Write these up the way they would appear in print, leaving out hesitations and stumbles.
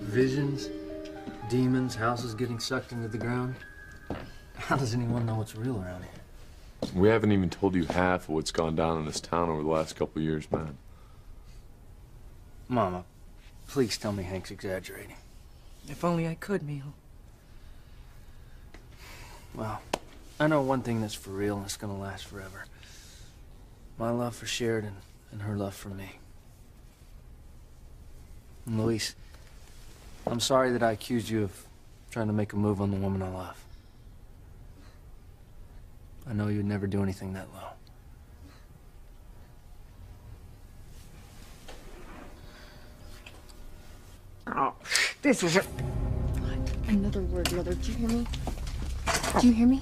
Visions, demons, houses getting sucked into the ground. How does anyone know what's real around here? We haven't even told you half of what's gone down in this town over the last couple of years, man. Mama, please tell me Hank's exaggerating. If only I could, Mijo. Well, I know one thing that's for real and it's gonna last forever. My love for Sheridan and her love for me. And Luis, I'm sorry that I accused you of trying to make a move on the woman I love. I know you'd never do anything that low. Oh, this is a... Another word, Mother. Do you hear me? Do you hear me?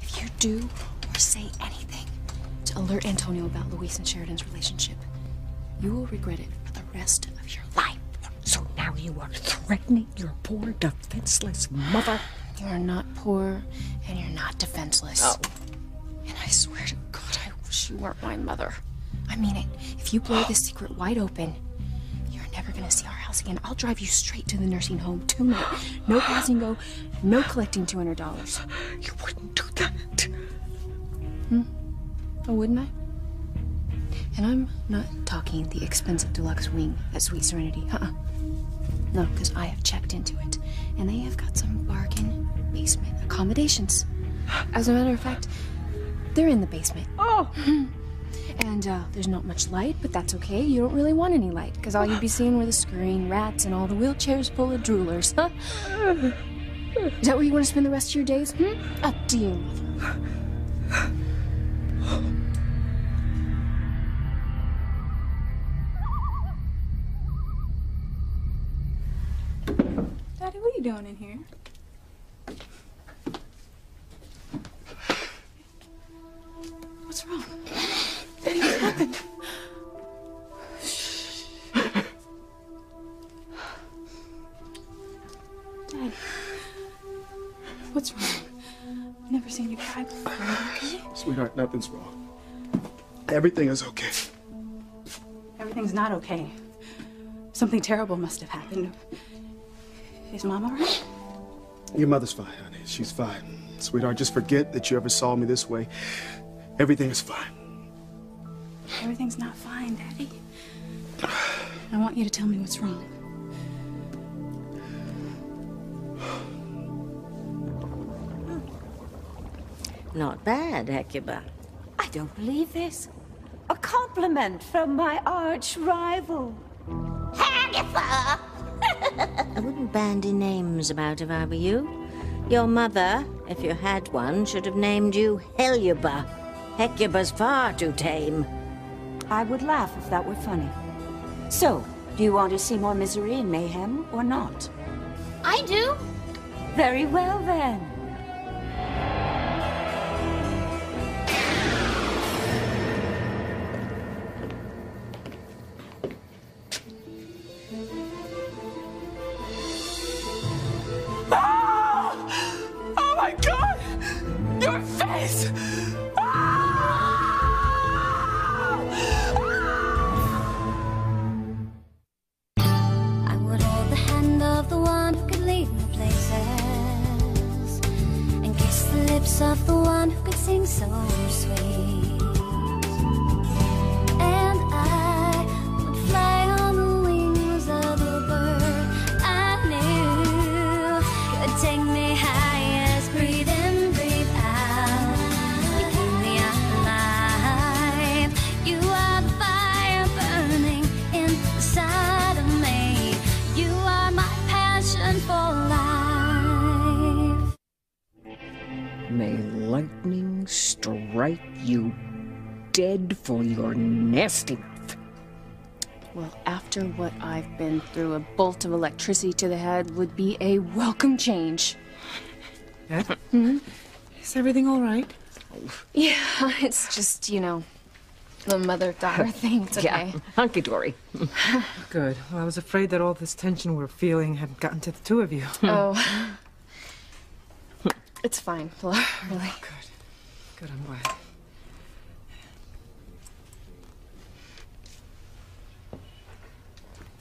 If you do or say anything to alert Antonio about Luis and Sheridan's relationship, you will regret it for the rest of your life. So now you are threatening your poor, defenseless mother? You're not poor, and you're not defenseless. Oh. And I swear to God, I wish you weren't my mother. I mean it. If you blow this secret wide open, you're never gonna see our house again. I'll drive you straight to the nursing home tonight. No passing go, no collecting $200. You wouldn't do that. Oh, wouldn't I? And I'm not talking the expensive deluxe wing at Sweet Serenity. No, because I have checked into it. And they have got some bargain basement accommodations. As a matter of fact, they're in the basement. Oh! And there's not much light, but that's okay. You don't really want any light, because all you'd be seeing were the scurrying rats and all the wheelchairs full of droolers, huh? Is that where you want to spend the rest of your days? Up to you, Mother. Daddy, what are you doing in here? What's wrong? Daddy, what happened? Dad, what's wrong? I've never seen you cry before. Are you okay? Sweetheart, nothing's wrong. Everything is okay. Everything's not okay. Something terrible must have happened. Is Mom all right? Your mother's fine, honey. She's fine. Sweetheart, just forget that you ever saw me this way. Everything is fine. Everything's not fine, Daddy. I want you to tell me what's wrong. Not bad, Hecuba. I don't believe this. A compliment from my arch rival. Agatha! I wouldn't bandy names about if I were you. Your mother, if you had one, should have named you Heluba. Hecuba's far too tame. I would laugh if that were funny. So, do you want to see more misery and mayhem or not? I do. Very well then. Oh my God! Your face! I would hold the hand of the one who could lead me places, and kiss the lips of the one who could sing so sweet. And I would fly on the wings of a bird I knew could take me highest. Breathe in, breathe out. You keep me alive. You are the fire burning inside of me. You are my passion for life. May lightning strike you dead for your nasty mouth. Well, after what I've been through, a bolt of electricity to the head would be a welcome change. Dad? Is everything all right? Yeah, it's just, you know, the mother-daughter thing. It's okay. Yeah, hunky-dory. Good. Well, I was afraid that all this tension we're feeling had gotten to the two of you. Oh. It's fine, Flora, really. Good. Good, I'm glad.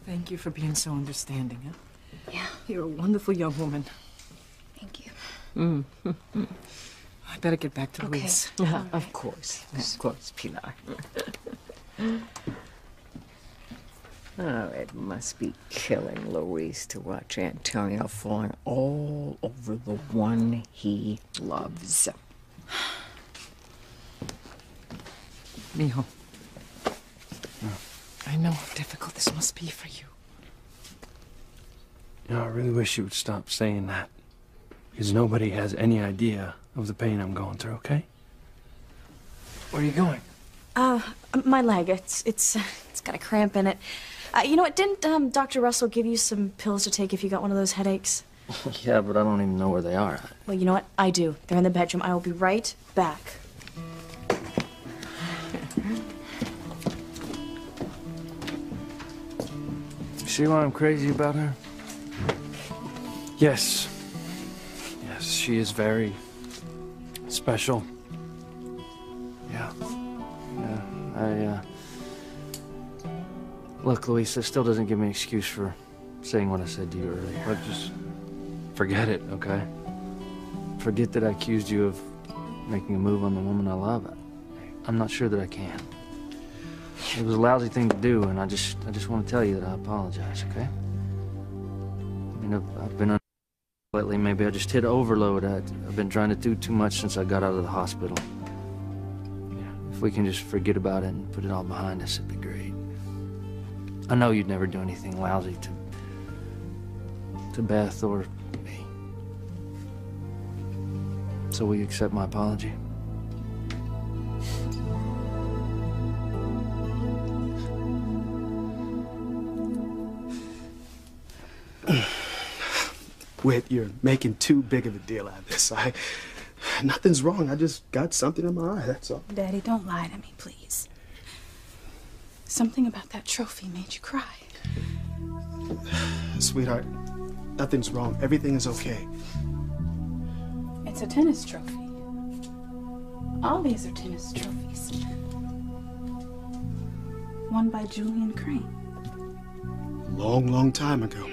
Thank you for being so understanding, huh? Yeah. You're a wonderful young woman. Thank you. I better get back to Okay. Luis. Of course, Pilar. Oh, it must be killing Luis to watch Antonio falling all over the one he loves. Mijo, I know how difficult this must be for you. You know, I really wish you would stop saying that. Because nobody has any idea of the pain I'm going through, okay? Where are you going? My leg. It's got a cramp in it. You know what? Didn't Dr. Russell give you some pills to take if you got one of those headaches? Yeah, but I don't even know where they are. Well, you know what? I do. They're in the bedroom. I will be right back. See why I'm crazy about her? Yes. Yes, she is very special. Yeah. Yeah, Look, Luis, that still doesn't give me an excuse for saying what I said to you earlier. Look, just forget it, okay? Forget that I accused you of making a move on the woman I love. I'm not sure that I can. It was a lousy thing to do, and I just want to tell you that I apologize, okay? I mean, I've been lately. Maybe I just hit overload. I've been trying to do too much since I got out of the hospital. Yeah, if we can just forget about it and put it all behind us, it'd be great. I know you'd never do anything lousy to Beth or me. So will you accept my apology? Whit, you're making too big of a deal out of this. Nothing's wrong. I just got something in my eye, that's all. Daddy, don't lie to me, please. Something about that trophy made you cry. Sweetheart, nothing's wrong. Everything is okay. It's a tennis trophy. All these are tennis trophies. Won by Julian Crane. Long, long time ago.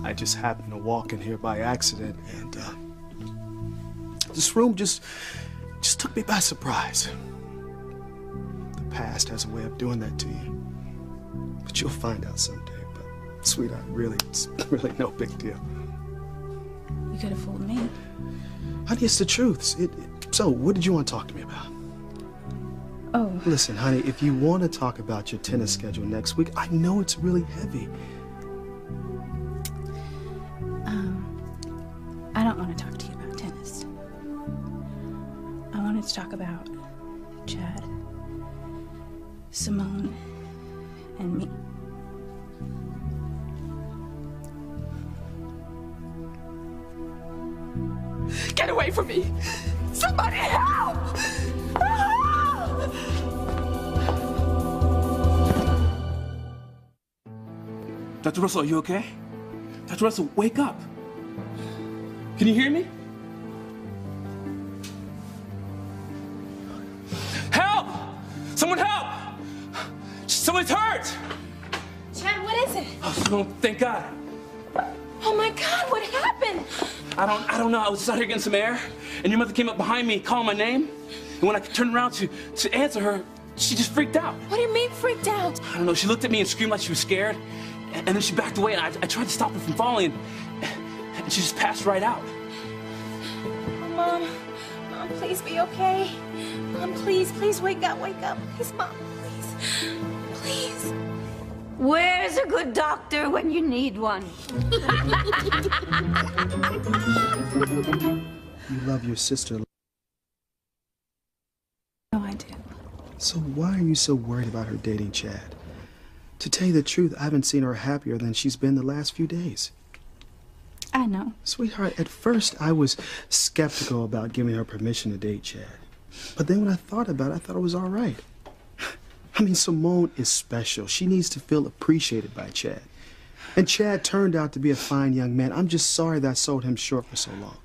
I just happened to walk in here by accident, and this room just took me by surprise. The past has a way of doing that to you, but you'll find out someday. But sweetheart, really, it's really no big deal. You could have fooled me. Honey, it's the truth. So, what did you want to talk to me about? Oh. Listen, honey, if you want to talk about your tennis schedule next week, I know it's really heavy. I don't want to talk to you about tennis. I wanted to talk about Chad, Simone, and me. Get away from me! Somebody help! Help! Dr. Russell, are you okay? Dr. Russell, wake up! Can you hear me? Help! Someone help! Someone's hurt! Chad, what is it? Oh, Simone, thank God. Oh my God, what happened? I don't know. I was just out here getting some air, and your mother came up behind me calling my name. And when I turned around to answer her, she just freaked out. What do you mean freaked out? I don't know. She looked at me and screamed like she was scared. And then she backed away, and I tried to stop her from falling. And she just passed right out. Mom, please be okay. Mom, please wake up, please, Mom, please. Where's a good doctor when you need one? You love your sister. No, I do. So why are you so worried about her dating Chad? To tell you the truth, I haven't seen her happier than she's been the last few days. I know. Sweetheart, at first I was skeptical about giving her permission to date Chad. But then when I thought about it, I thought it was all right. I mean, Simone is special. She needs to feel appreciated by Chad. And Chad turned out to be a fine young man. I'm just sorry that I sold him short for so long.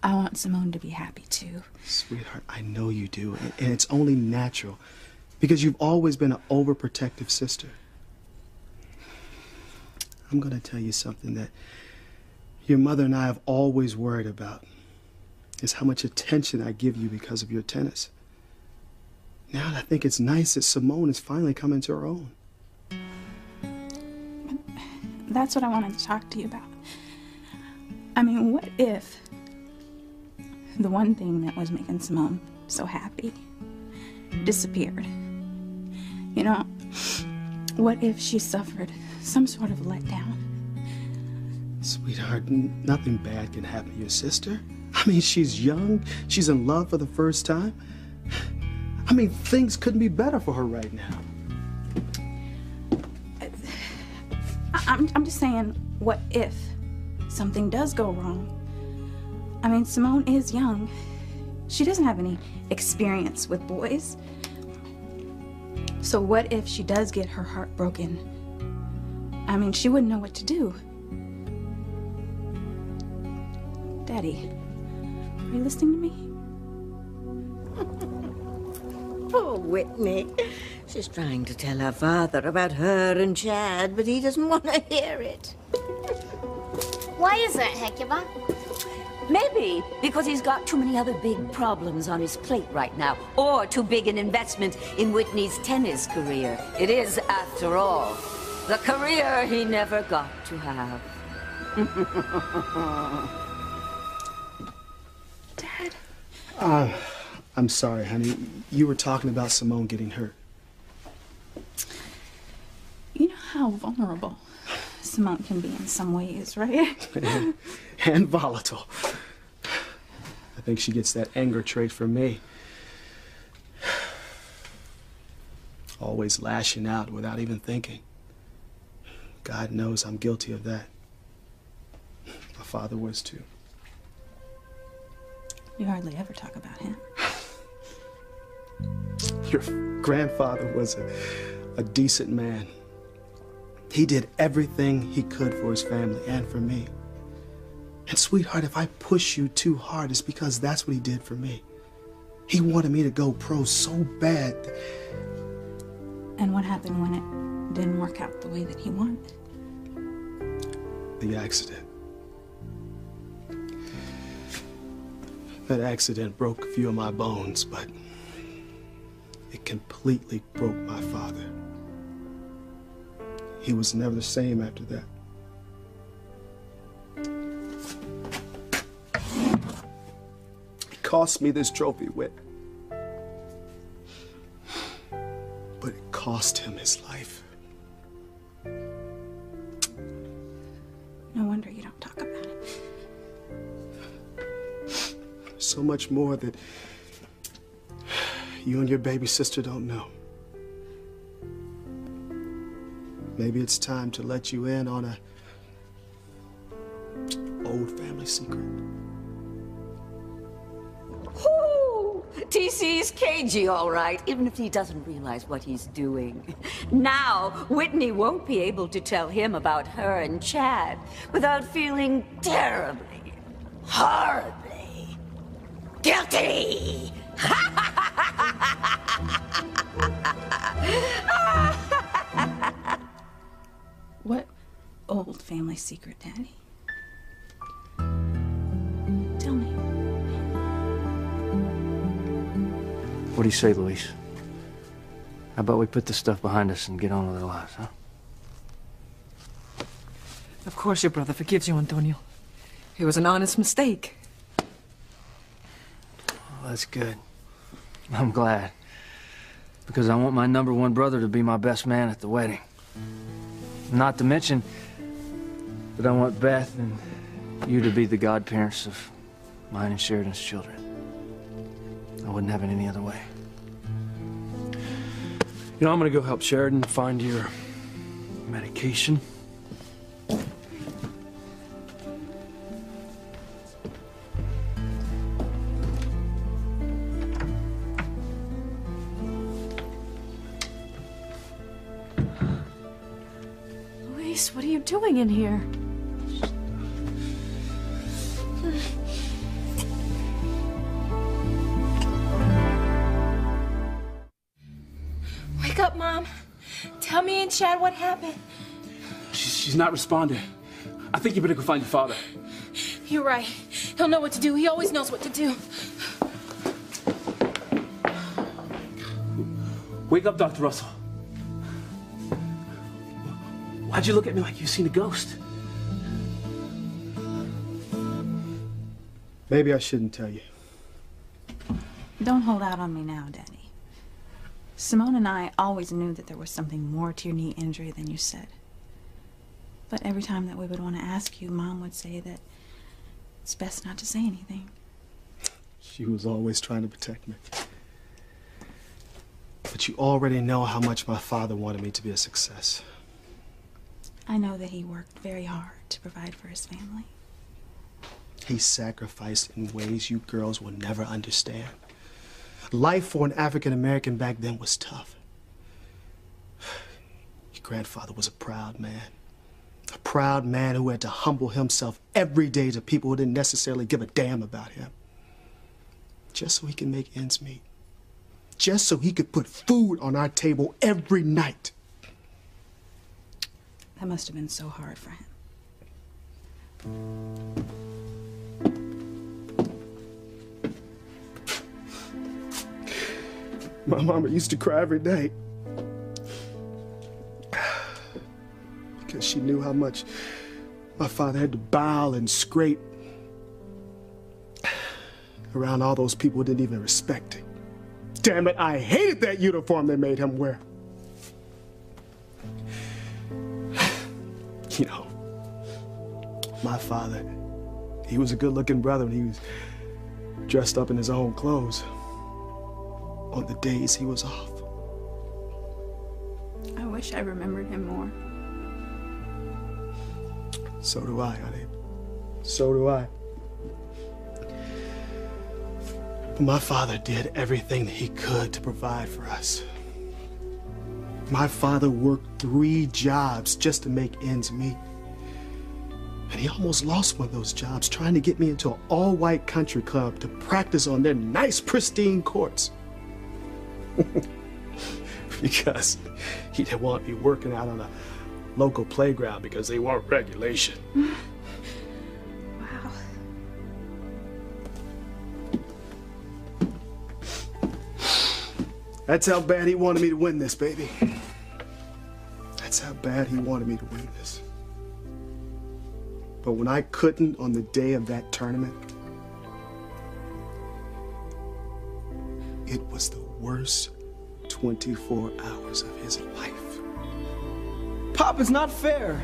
I want Simone to be happy, too. Sweetheart, I know you do. And it's only natural. Because you've always been an overprotective sister. I'm going to tell you something that your mother and I have always worried about. Is how much attention I give you because of your tennis. Now I think it's nice that Simone is finally coming to her own. That's what I wanted to talk to you about. I mean, what if the one thing that was making Simone so happy disappeared? You know, what if she suffered some sort of letdown? Sweetheart, nothing bad can happen to your sister. I mean, she's young. She's in love for the first time. I mean, things couldn't be better for her right now. I'm just saying, what if something does go wrong? I mean, Simone is young. She doesn't have any experience with boys. So what if she does get her heart broken? I mean, she wouldn't know what to do. Daddy, are you listening to me? Poor Whitney. She's trying to tell her father about her and Chad, but he doesn't want to hear it. Why is that, Hecuba? Maybe because he's got too many other big problems on his plate right now, or too big an investment in Whitney's tennis career. It is, after all, the career he never got to have. Dad? I'm sorry, honey. You were talking about Simone getting hurt. You know how vulnerable Simone can be in some ways, right? And volatile. I think she gets that anger trait from me. Always lashing out without even thinking. God knows I'm guilty of that. My father was too. You hardly ever talk about him. Your grandfather was a decent man. He did everything he could for his family and for me. And sweetheart, if I push you too hard, it's because that's what he did for me. He wanted me to go pro so bad. And what happened when it didn't work out the way that he wanted? The accident. That accident broke a few of my bones, but it completely broke my father. He was never the same after that. It cost me this trophy, Whit. But it cost him his life. No wonder you don't talk about it. So much more that you and your baby sister don't know. Maybe it's time to let you in on a old family secret. Whoo! TC's cagey, all right, even if he doesn't realize what he's doing. Now, Whitney won't be able to tell him about her and Chad without feeling terribly, horribly guilty. What old family secret, Daddy? Tell me. What do you say, Luis? How about we put this stuff behind us and get on with our lives, huh? Of course your brother forgives you, Antonio. It was an honest mistake. Well, that's good. I'm glad. Because I want my #1 brother to be my best man at the wedding. Not to mention that I want Beth and you to be the godparents of mine and Sheridan's children. I wouldn't have it any other way. You know, I'm gonna go help Sheridan find your medication. Luis, what are you doing in here? Wake up, Mom. Tell me and Chad what happened. She's not responding. I think you better go find your father. You're right. He'll know what to do. He always knows what to do. Wake up, Dr. Russell. Why'd you look at me like you've seen a ghost? Maybe I shouldn't tell you. Don't hold out on me now, Daddy. Simone and I always knew that there was something more to your knee injury than you said. But every time that we would want to ask you, Mom would say that it's best not to say anything. She was always trying to protect me. But you already know how much my father wanted me to be a success. I know that he worked very hard to provide for his family. He sacrificed in ways you girls will never understand. Life for an African American back then was tough. Your grandfather was a proud man. A proud man who had to humble himself every day to people who didn't necessarily give a damn about him. Just so he could make ends meet. Just so he could put food on our table every night. That must have been so hard for him. My mama used to cry every day. Because she knew how much my father had to bow and scrape around all those people who didn't even respect him. Damn it, I hated that uniform they made him wear. You know, my father, he was a good-looking brother when he was dressed up in his own clothes on the days he was off. I wish I remembered him more. So do I, honey. So do I. But my father did everything that he could to provide for us. My father worked 3 jobs just to make ends meet. And he almost lost one of those jobs trying to get me into an all-white country club to practice on their nice, pristine courts. Because he didn't want me working out on a local playground because they want regulation. Wow. That's how bad he wanted me to win this, baby. That's how bad he wanted me to win this. But when I couldn't on the day of that tournament, it was the worst 24 hours of his life. Pop, it's not fair.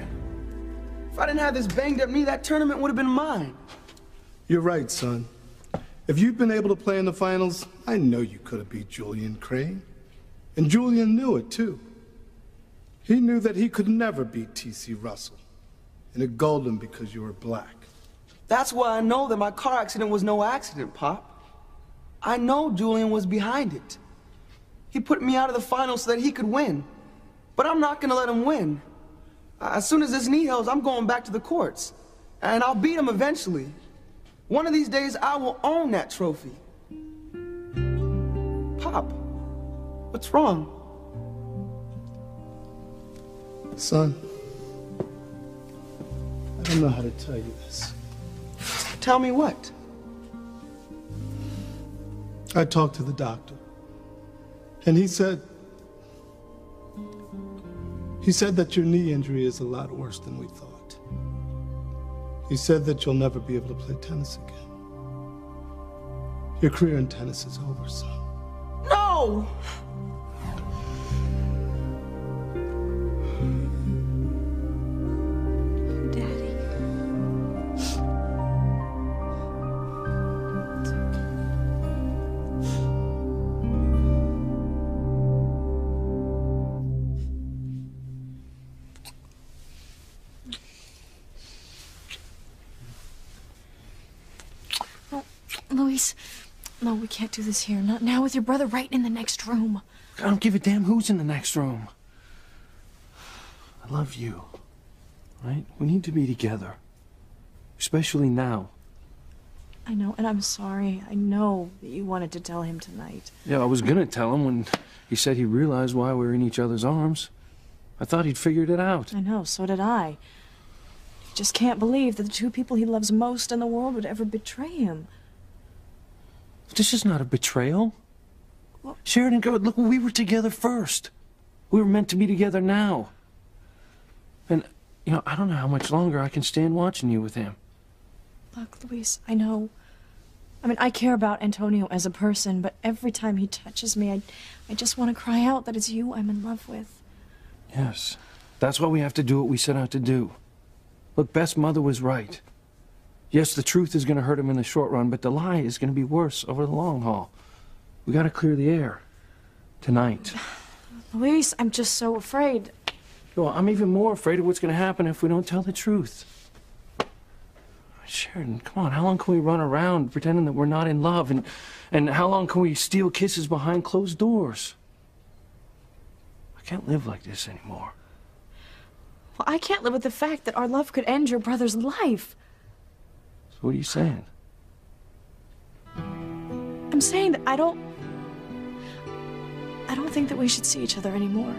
If I didn't have this banged up knee, that tournament would have been mine. You're right, son. If you'd been able to play in the finals, I know you could have beat Julian Crane. And Julian knew it, too. He knew that he could never beat T.C. Russell. And it galled him because you were black. That's why I know that my car accident was no accident, Pop. I know Julian was behind it. He put me out of the finals so that he could win. But I'm not gonna let him win. As soon as this knee heals, I'm going back to the courts. And I'll beat him eventually. One of these days, I will own that trophy. Pop, what's wrong? Son, I don't know how to tell you this. Tell me what? I talked to the doctor, and he said that your knee injury is a lot worse than we thought. He said that you'll never be able to play tennis again. Your career in tennis is over, son. No! Luis, no, we can't do this here. Not now with your brother right in the next room. I don't give a damn who's in the next room. I love you, right? We need to be together, especially now. I know, and I'm sorry. I know that you wanted to tell him tonight. Yeah, I was gonna tell him when he said he realized why we were in each other's arms. I thought he'd figured it out. I know, so did I. He just can't believe that the two people he loves most in the world would ever betray him. This is not a betrayal. Sheridan, go, look, we were together first. We were meant to be together now. And, you know, I don't know how much longer I can stand watching you with him. Look, Luis, I know. I mean, I care about Antonio as a person, but every time he touches me, I just want to cry out that it's you I'm in love with. Yes. That's why we have to do what we set out to do. Look, Beth's mother was right. Yes, the truth is going to hurt him in the short run, but the lie is going to be worse over the long haul. We got to clear the air. Tonight. Luis, I'm just so afraid. Well, I'm even more afraid of what's going to happen if we don't tell the truth. Sheridan, come on, how long can we run around pretending that we're not in love? And how long can we steal kisses behind closed doors? I can't live like this anymore. Well, I can't live with the fact that our love could end your brother's life. So what are you saying? I'm saying that I don't think that we should see each other anymore.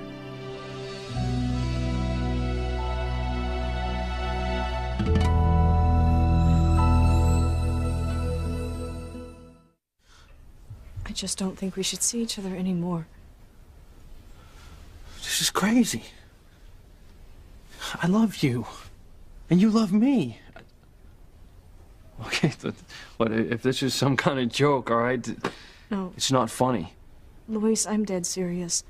I just don't think we should see each other anymore. This is crazy. I love you. And you love me. Okay, what if this is some kind of joke, all right? No. It's not funny. Luis, I'm dead serious.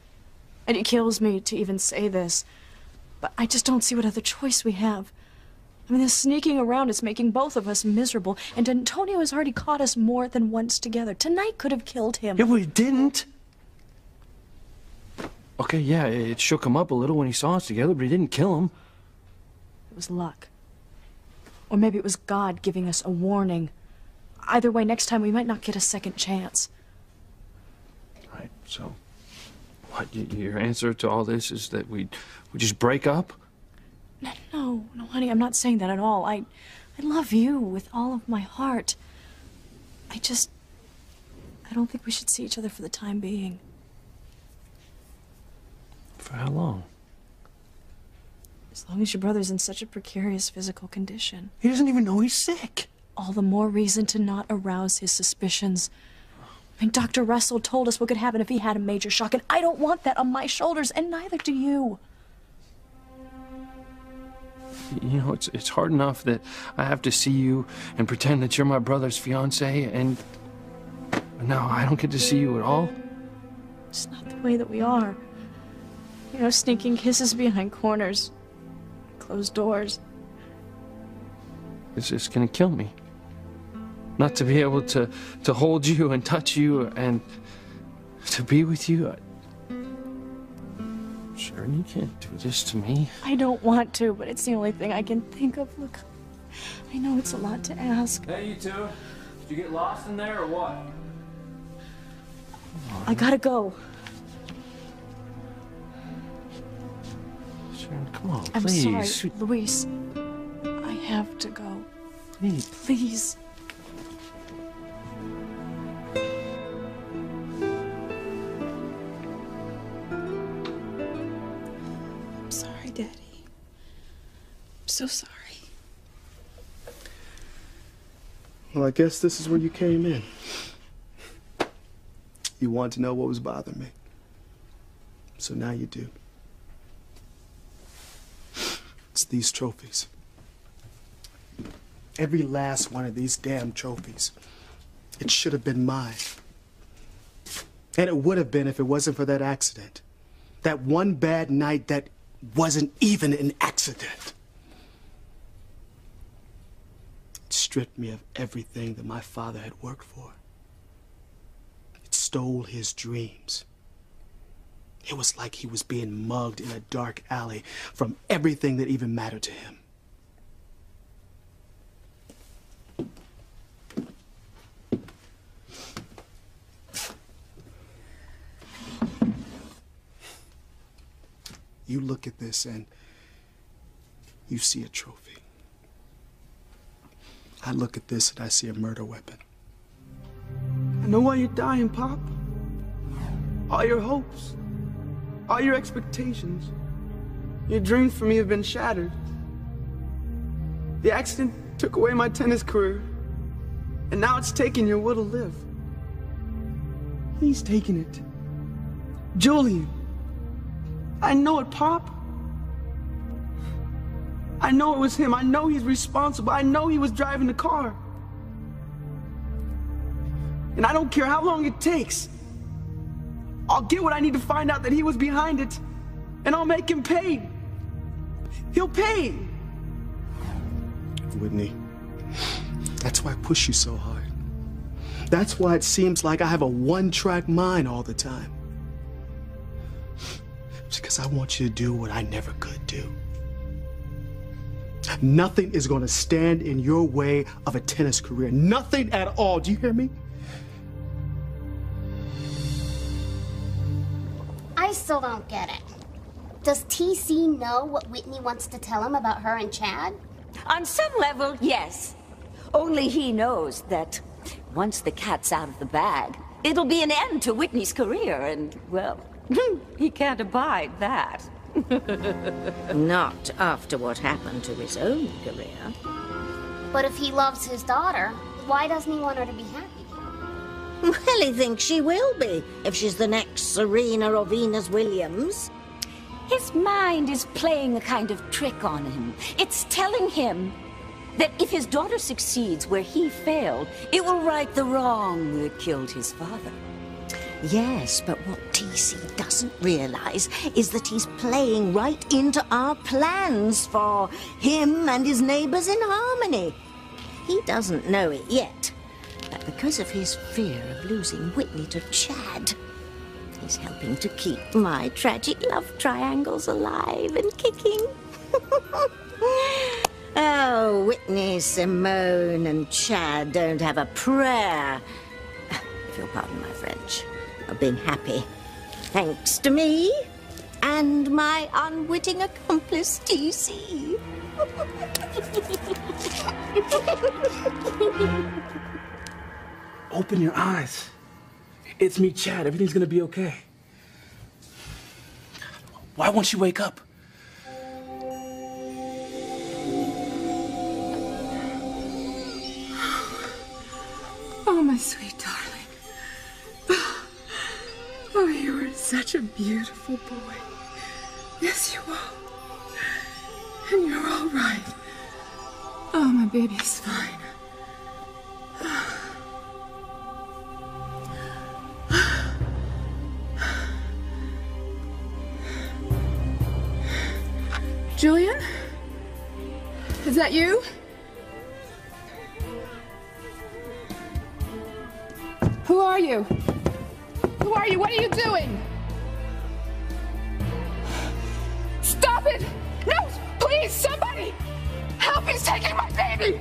And it kills me to even say this, but I just don't see what other choice we have. I mean, this sneaking around is making both of us miserable, and Antonio has already caught us more than once together. Tonight could have killed him. Yeah, well, it didn't. Okay, yeah, it shook him up a little when he saw us together, but it didn't kill him. It was luck. Or maybe it was God giving us a warning. Either way, next time we might not get a second chance. Right, so what, your answer to all this is that we just break up? No, honey, I'm not saying that at all. I love you with all of my heart. I don't think we should see each other for the time being. For how long? As long as your brother's in such a precarious physical condition. He doesn't even know he's sick. All the more reason to not arouse his suspicions. I mean, Dr. Russell told us what could happen if he had a major shock, and I don't want that on my shoulders, and neither do you. You know, it's hard enough that I have to see you and pretend that you're my brother's fiancé, and now I don't get to see you at all. It's not the way that we are. You know, sneaking kisses behind corners, closed doors. It's just gonna kill me. Not to be able to hold you and touch you and to be with you. Sharon, you can't do this to me. I don't want to, but it's the only thing I can think of. Look, I know it's a lot to ask. Hey, you two. Did you get lost in there or what? I gotta go. Sharon, come on, I'm please. sorry, Luis. I have to go. Please. Please. I'm sorry, Daddy. I'm so sorry. Well, I guess this is where you came in. You wanted to know what was bothering me. So now you do. It's these trophies. Every last one of these damn trophies. It should have been mine. And it would have been if it wasn't for that accident. That one bad night that wasn't even an accident. It stripped me of everything that my father had worked for. It stole his dreams. It was like he was being mugged in a dark alley from everything that even mattered to him. You look at this and you see a trophy. I look at this and I see a murder weapon. I know why you're dying, Pop. All your hopes, all your expectations, Your dreams for me have been shattered. The accident took away my tennis career, and now it's taking your will to live. He's taking it. Julian. I know it, Pop. I know it was him. I know he's responsible. I know he was driving the car. And I don't care how long it takes. I'll get what I need to find out that he was behind it, and I'll make him pay. He'll pay. Whitney, that's why I push you so hard. That's why it seems like I have a one-track mind all the time. It's because I want you to do what I never could do. Nothing is going to stand in your way of a tennis career. Nothing at all. Do you hear me? I still don't get it. Does TC know what Whitney wants to tell him about her and Chad? On some level, yes. Only he knows that once the cat's out of the bag, it'll be an end to Whitney's career, and, well, he can't abide that. Not after what happened to his own career. But if he loves his daughter, why doesn't he want her to be happy? Well, he thinks she will be, if she's the next Serena or Venus Williams. His mind is playing a kind of trick on him. It's telling him that if his daughter succeeds where he failed, it will right the wrong that killed his father. Yes, but what TC doesn't realize is that he's playing right into our plans for him and his neighbors in Harmony. He doesn't know it yet, but because of his fear of losing Whitney to Chad, he's helping to keep my tragic love triangles alive and kicking. Oh, Whitney, Simone, and Chad don't have a prayer, if you'll pardon my French, of being happy, thanks to me and my unwitting accomplice, TC. Open your eyes. It's me, Chad. Everything's gonna be okay. Why won't you wake up? Oh, my sweet darling. Oh, you are such a beautiful boy. Yes, you are. And you're all right. Oh, my baby's fine. Julian? Is that you? Who are you? Who are you? What are you doing? Stop it! No! Please, somebody! Help! He's taking my baby!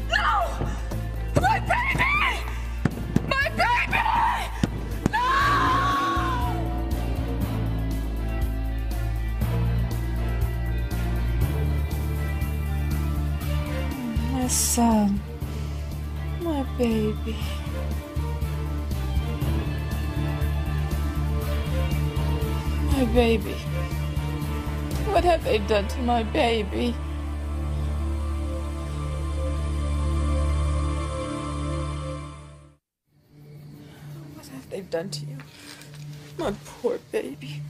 No! My baby! My baby! No! My son. My baby. My baby. What have they done to my baby? What have they done to you? My poor baby.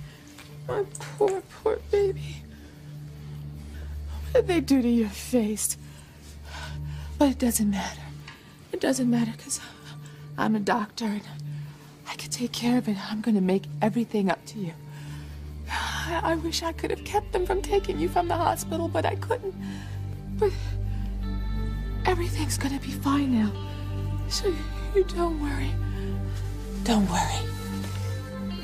My poor, poor baby. What did they do to your face? But it doesn't matter. It doesn't matter because I'm a doctor and I can take care of it. I'm going to make everything up to you. I wish I could have kept them from taking you from the hospital, but I couldn't. But everything's gonna be fine now. So you don't worry. Don't worry.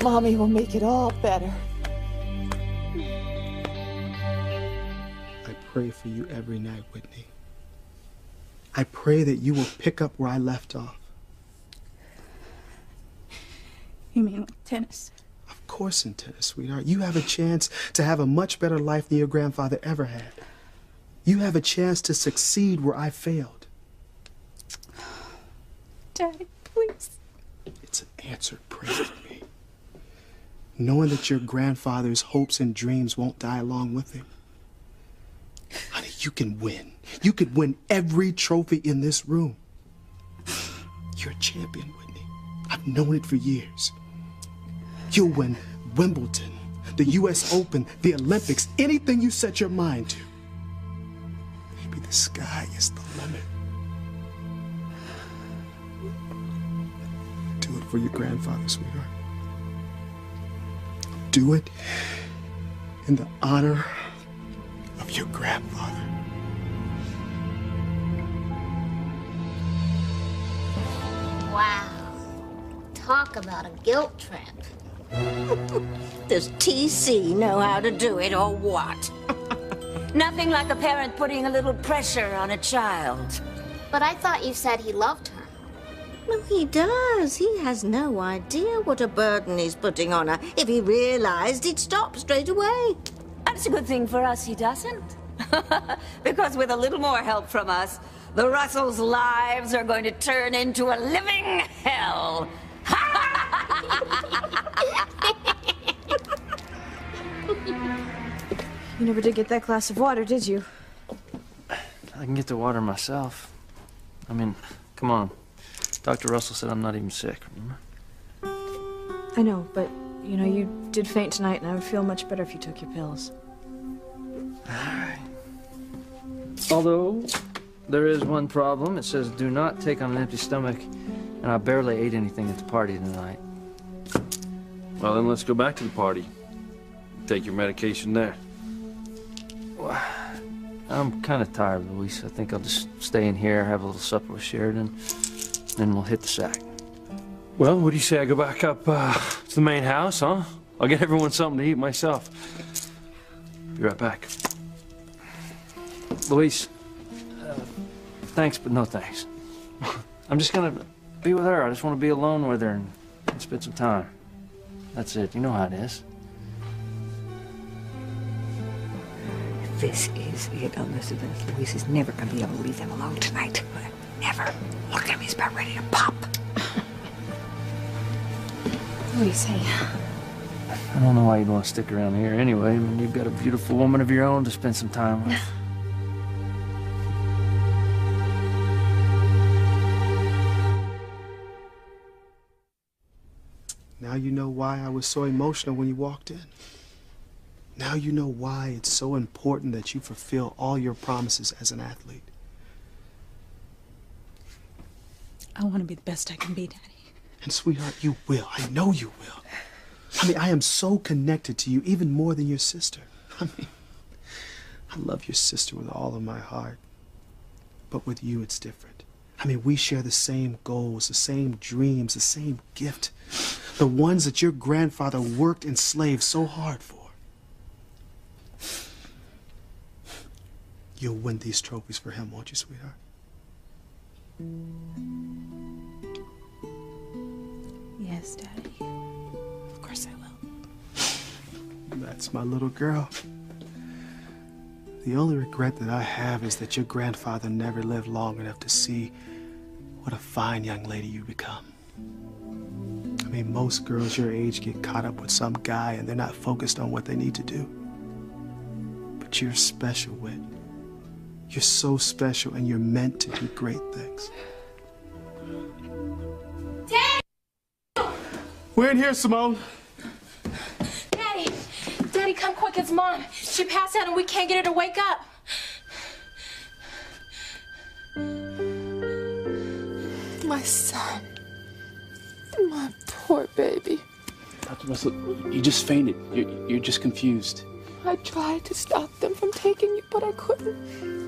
Mommy will make it all better. I pray for you every night, Whitney. I pray that you will pick up where I left off. You mean like tennis? Of course in tennis, sweetheart. You have a chance to have a much better life than your grandfather ever had. You have a chance to succeed where I failed. Daddy, please. It's an answered prayer for me. Knowing that your grandfather's hopes and dreams won't die along with him. Honey, you can win. You could win every trophy in this room. You're a champion, Whitney. I've known it for years. You'll win Wimbledon, the US Open, the Olympics, anything you set your mind to. Maybe the sky is the limit. Do it for your grandfather, sweetheart. Do it in the honor of your grandfather. Wow. Talk about a guilt trip. Does TC know how to do it or what? Nothing like a parent putting a little pressure on a child. But I thought you said he loved her. No, he does. He has no idea what a burden he's putting on her. If he realized, he'd stop straight away. That's a good thing for us he doesn't. Because with a little more help from us, the Russells' lives are going to turn into a living hell. You never did get that glass of water, did you? I can get the water myself. I mean, come on. Dr. Russell said I'm not even sick, remember? I know, but, you know, you did faint tonight, and I would feel much better if you took your pills. Although, there is one problem. It says do not take on an empty stomach, and I barely ate anything at the party tonight. Well, then let's go back to the party. Take your medication there. I'm kind of tired, Luis. I think I'll just stay in here, have a little supper with Sheridan, then we'll hit the sack. Well, what do you say I go back up to the main house, huh? I'll get everyone something to eat myself. Be right back. Luis, thanks, but no thanks. I'm just gonna be with her. I just want to be alone with her and spend some time. That's it. You know how it is. This is it, Elizabeth. Luis is never going to be able to leave them alone tonight. Never. Look at him, he's about ready to pop. Luis, hey. I don't know why you'd want to stick around here anyway. I mean, you've got a beautiful woman of your own to spend some time with. Now you know why I was so emotional when you walked in. Now you know why it's so important that you fulfill all your promises as an athlete. I want to be the best I can be, Daddy. And sweetheart, you will. I know you will. I mean, I am so connected to you, even more than your sister. I mean, I love your sister with all of my heart. But with you, it's different. I mean, we share the same goals, the same dreams, the same gift. The ones that your grandfather worked and slaved so hard for. You'll win these trophies for him, won't you, sweetheart? Yes, Daddy. Of course I will. That's my little girl. The only regret that I have is that your grandfather never lived long enough to see what a fine young lady you become. I mean, most girls your age get caught up with some guy and they're not focused on what they need to do. But you're special, Whit. You're so special and you're meant to do great things. Daddy! We're in here, Simone. Daddy! Daddy, come quick, it's Mom. She passed out and we can't get her to wake up. My son. My poor baby. Dr. Russell, you just fainted. You're just confused. I tried to stop them from taking you, but I couldn't.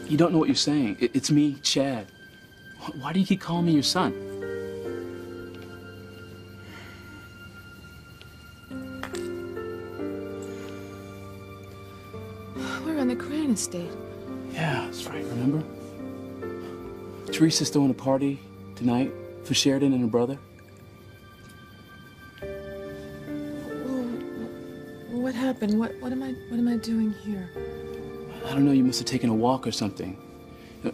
You don't know what you're saying. It's me, Chad. Why do you keep calling me your son? We're on the Crane estate. Yeah, that's right, remember? Teresa's throwing a party tonight for Sheridan and her brother. What happened? What am I doing here? I don't know, you must have taken a walk or something.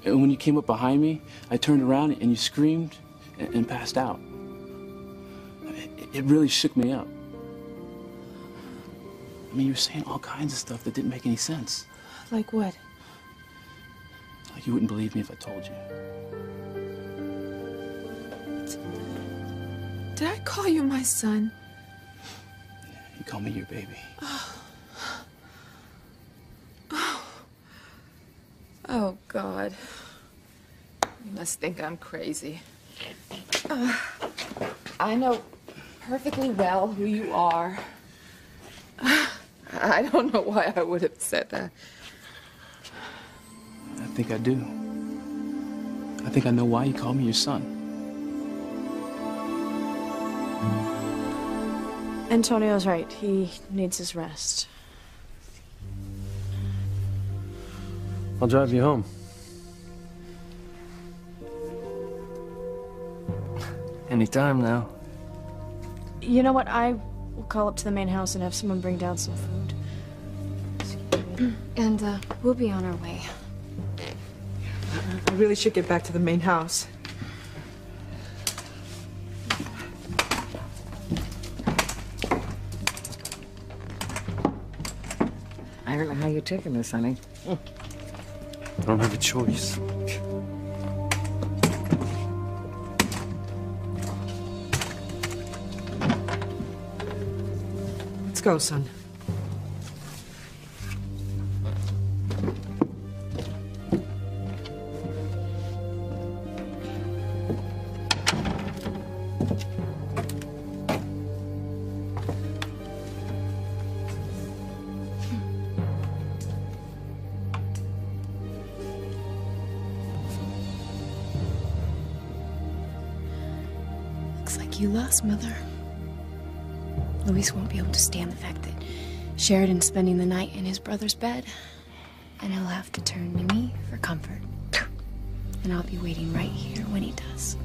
And when you came up behind me, I turned around and you screamed and passed out. it really shook me up. I mean, you were saying all kinds of stuff that didn't make any sense. Like what? Like you wouldn't believe me if I told you. Did I call you my son? You call me your baby. Oh, God. You must think I'm crazy. I know perfectly well who you are. I don't know why I would have said that. I think I do. I think I know why you call me your son. Antonio's right. He needs his rest. I'll drive you home. Anytime now. You know what? I will call up to the main house and have someone bring down some food. And we'll be on our way. I really should get back to the main house. I don't know how you're taking this, honey. I don't have a choice. Let's go, son. Looks like you lost, Mother. Luis won't be able to stand the fact that Sheridan's spending the night in his brother's bed, and he'll have to turn to me for comfort. And I'll be waiting right here when he does.